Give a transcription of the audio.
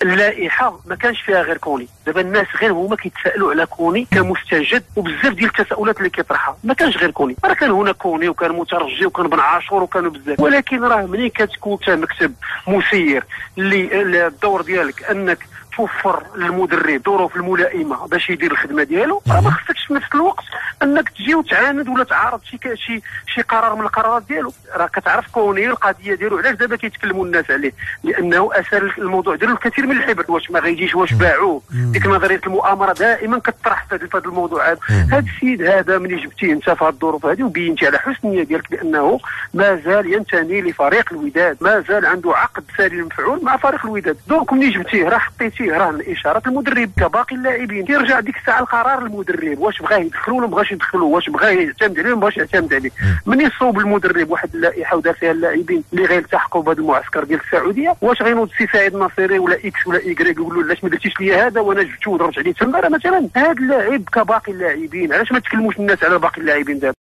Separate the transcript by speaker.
Speaker 1: اللائحه ما كانش فيها غير كوني. دابا الناس غير هما كيتسائلوا على كوني كمستجد، وبزاف ديال التساؤلات اللي كيطرحها ما كانش غير كوني، راه كان هنا كوني وكان مترجي وكان بن عاشور وكانوا بزاف. ولكن راه ملي كتكون مكتب مسير اللي الدور ديالك انك توفر للمدرب ظروف الملائمه باش يدير الخدمه ديالو، راه ما خصكش في نفس الوقت انك تجي وتعاند ولا تعارض شي قرار من القرارات ديالو. راه كتعرف كوني القضيه ديالو علاش دابا كيتكلموا الناس عليه، لانه اثار الموضوع ديالو الكثير من الحبر. واش ما غيجيش، واش باعوه، ديك نظريه المؤامره دائما كتطرح في هذا الموضوع هذا. هذا السيد هذا ملي جبتيه انت في هذه الظروف هذه وبينتي على حسن النيه ديالك بانه ما زال ينتمي لفريق الوداد، ما زال عنده عقد ساري المفعول مع فريق الوداد، دونك ملي جبتيه راه حطيتيه رهن اشاره المدرب كباقي اللاعبين. كيرجع ديك الساعه القرار المدرب واش بغاه يدخلوا ولا ما بغاش يدخلوا، واش بغاه يعتمد عليه ولا ما بغاش يعتمد عليه. من يصوب المدرب واحد اللائحه ودار فيها اللاعبين اللي غيلتحقوا بهذا المعسكر ديال السعوديه، واش غينوض سي سعيد الناصري ولا اكس ولا ايكغيك يقول له علاش ما درتيش لي هذا وانا جبتو وضربت عليه تما؟ راه مثلا هذا اللاعب كباقي اللاعبين، علاش ما تكلموش الناس على باقي اللاعبين دابا؟